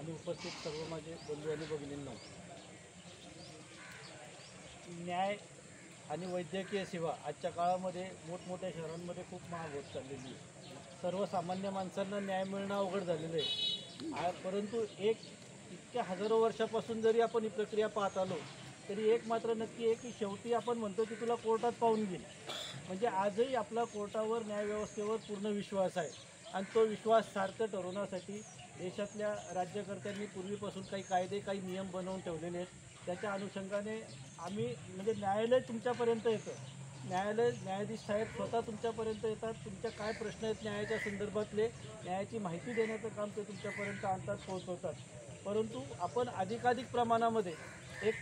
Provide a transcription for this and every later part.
आणि उपस्थित सर्व माझे बंधू आणि भगिनींना, न्याय आणि वैद्यकीय सेवा आजच्या काळामध्ये मोठमोठ्या शहरांमध्ये खूप महाग होत चाललेली आहे. सर्वसामान्य माणसांना न्याय मिळणं अवघड झालेलं आहे. परंतु इतक्या हजारो वर्षापासून जरी आपण ही प्रक्रिया पाहत आलो तरी एक मात्र नक्की आहे की शेवटी आपण म्हणतो की तुला कोर्टात पाहून घेईल. म्हणजे आजही आपला कोर्टावर न्यायव्यवस्थेवर पूर्ण विश्वास आहे आणि तो विश्वास सार्थ ठरवण्यासाठी देशातल्या राज्यकर्त्यांनी पूर्वीपासून काही कायदे काही नियम बनवून ठेवलेले आहेत. त्याच्या अनुषंगाने आम्ही म्हणजे न्यायालय तुमच्यापर्यंत येतं. न्यायाधीश साहेब स्वतः तुमच्यापर्यंत येतात. तुमच्या काय प्रश्न आहेत न्यायाच्या संदर्भातले न्यायाची माहिती देण्याचं काम ते तुमच्यापर्यंत आणतात, पोहोचवतात. परंतु आपण अधिकाधिक प्रमाणामध्ये एक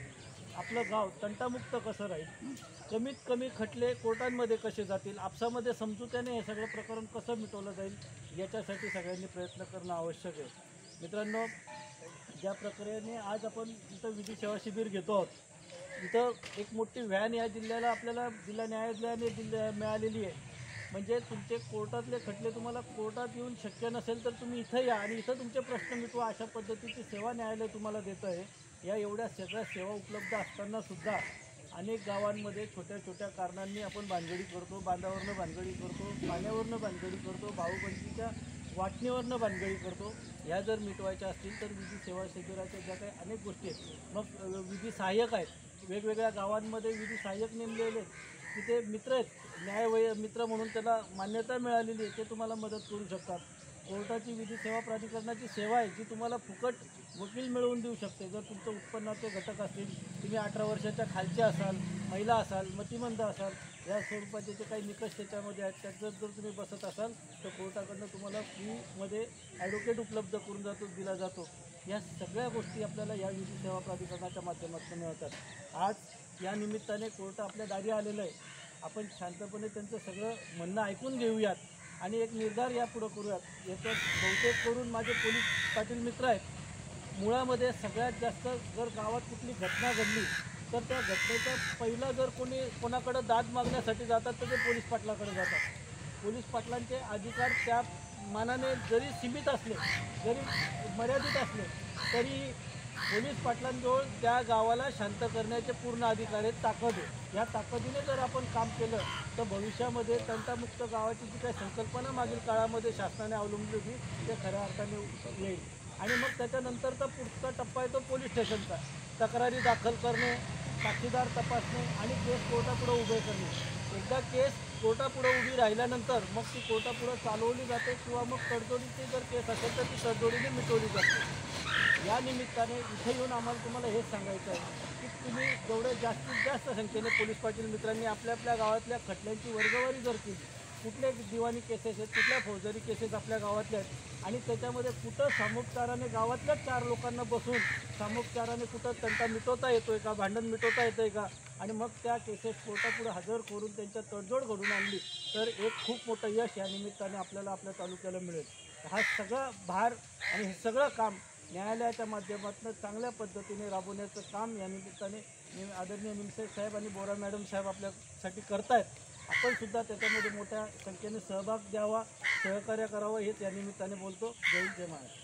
आपलं गाव तंटामुक्त कसं राहील, कमीत कमी खटले कोर्टांमध्ये कसे जातील, आपसामध्ये समजुत्याने हे सगळं प्रकरण कसं मिटवलं जाईल याच्यासाठी सगळ्यांनी प्रयत्न करणं आवश्यक आहे. मित्रांनो, ज्या प्रकारे आज आपण इथं विधी सेवा शिबिर घेतो आहोत, इथं एक मोठी व्हॅन या जिल्ह्याला आपल्याला जिल्हा न्यायालयाने मिळालेली आहे. म्हणजे तुमचे कोर्टातले खटले तुम्हाला कोर्टात येऊन शक्य नसेल तर तुम्ही इथं या आणि इथं तुमचे प्रश्न मिटवा, अशा पद्धतीची सेवा न्यायालय तुम्हाला देतं आहे. या एवढ्या सगळ्या सेवा उपलब्ध असतानासुद्धा अनेक गावांमध्ये छोट्या छोट्या कारणांनी आपण भानगडी करतो, बांधावरनं भानगडी करतो, पाण्यावरनं भानगडी करतो, भाऊबंदीच्या वाटणीवरनं भानगडी करतो. ह्या जर मिटवायच्या असतील तर विधी सेवा शिबिराच्या ज्या काही अनेक गोष्टी आहेत, मग विधी सहाय्यक आहेत, वेगवेगळ्या गावांमध्ये विधी सहाय्यक नेमलेले आहेत, तिथे मित्र आहेत, मित्र म्हणून त्याला मान्यता मिळालेली आहे, ते तुम्हाला मदत करू शकतात. कोर्टाची विधी सेवा प्राधिकरणाची सेवा आहे जी तुम्हाला फुकट वकील मिळवून देऊ शकते. जर तुमचं उत्पन्नाचे घटक असतील, तुम्ही 18 वर्षाच्या खालचे असाल, महिला असाल, मतिमंद असाल, या स्वरूपाचे जे काही निकष त्याच्यामध्ये आहेत त्यात जर तुम्ही बसत असाल तर कोर्टाकडनं तुम्हाला फ्रीमध्ये ॲडव्होकेट उपलब्ध करून दिला जातो. या सगळ्या गोष्टी आपल्याला या विधी सेवा प्राधिकरणाच्या माध्यमातून मिळतात. आज या निमित्ताने कोर्ट आपल्या दारी आलेलं आहे. आपण शांतपणे त्यांचं सगळं म्हणणं ऐकून घेऊयात आणि एक निर्धार यापुढं करूयात. याच्यात बहुतेक करून माझे पोलीस पाटील मित्र आहेत. मुळामध्ये सगळ्यात जास्त जर गावात कुठली घटना घडली तर त्या घटनेचा पहिला जर कोणाकडं दाद मागण्यासाठी जातात तर ते पोलीस पाटलाकडे जातात. पोलीस पाटलांचे अधिकार त्या मानाने जरी सीमित असले, जरी मर्यादित असले, तरी पोलीस पाटलांजवळ त्या गावाला शांत करण्याचे पूर्ण अधिकार आहेत, ताकद आहे. या ताकदीने जर आपण काम केलं तर भविष्यामध्ये तंटामुक्त गावाची जी काही संकल्पना मागील काळामध्ये शासनाने अवलंबली होती ते खऱ्या अर्थाने येईल. आणि मग त्याच्यानंतरचा पुढचा टप्पा आहे तो पोलीस स्टेशनचा. तक्रारी दाखल करणे, साक्षीदार तपासणे आणि केस कोर्टापुढं उभे करणे. एकदा केस कोर्टापुढं उभी राहिल्यानंतर मग ती कोर्टापुढं चालवली जाते किंवा मग तडजोडीची जर केस असेल तर ती तडजोडीने मिटवली जाते. या निमित्ताने इथे येऊन आम्हाला तुम्हाला हेच सांगायचं आहे की तुम्ही जेवढे जास्तीत जास्त संख्येने पोलीस पाटील मित्रांनी आपल्या गावातल्या खटल्यांची वर्गवारी जर केली, कुठल्या दिवाणी केसेस आहेत, कुठल्या फौजदारी केसेस आपल्या गावातल्या आहेत आणि त्याच्यामध्ये कुठं सामोपचाराने गावातल्याच 4 लोकांना बसून सामोपचाराने कुठं तंटा मिटवता येतोय का, भांडण मिटवता येतं आहे का आणि मग त्या केसेस कोर्टापुढे हजर करून त्यांच्या तडजोड घडून आणली तर एक खूप मोठं यश या निमित्ताने आपल्याला आपल्या तालुक्याला मिळेल. हा सगळा भार आणि हे सगळं काम न्यायालयाच्या माध्यमातून चांगल्या पद्धतीने राबवण्याचं काम या निमित्ताने आदरणीय निमसे साहेब आणि बोरा मॅडम साहेब आपल्यासाठी करतायत. आपण सुद्धा त्याच्यामध्ये मोठ्या संख्येने सहभाग द्यावा, सहकार्य करावं हेच या निमित्ताने बोलतो. जय हिंद, जय महाराष्ट्र.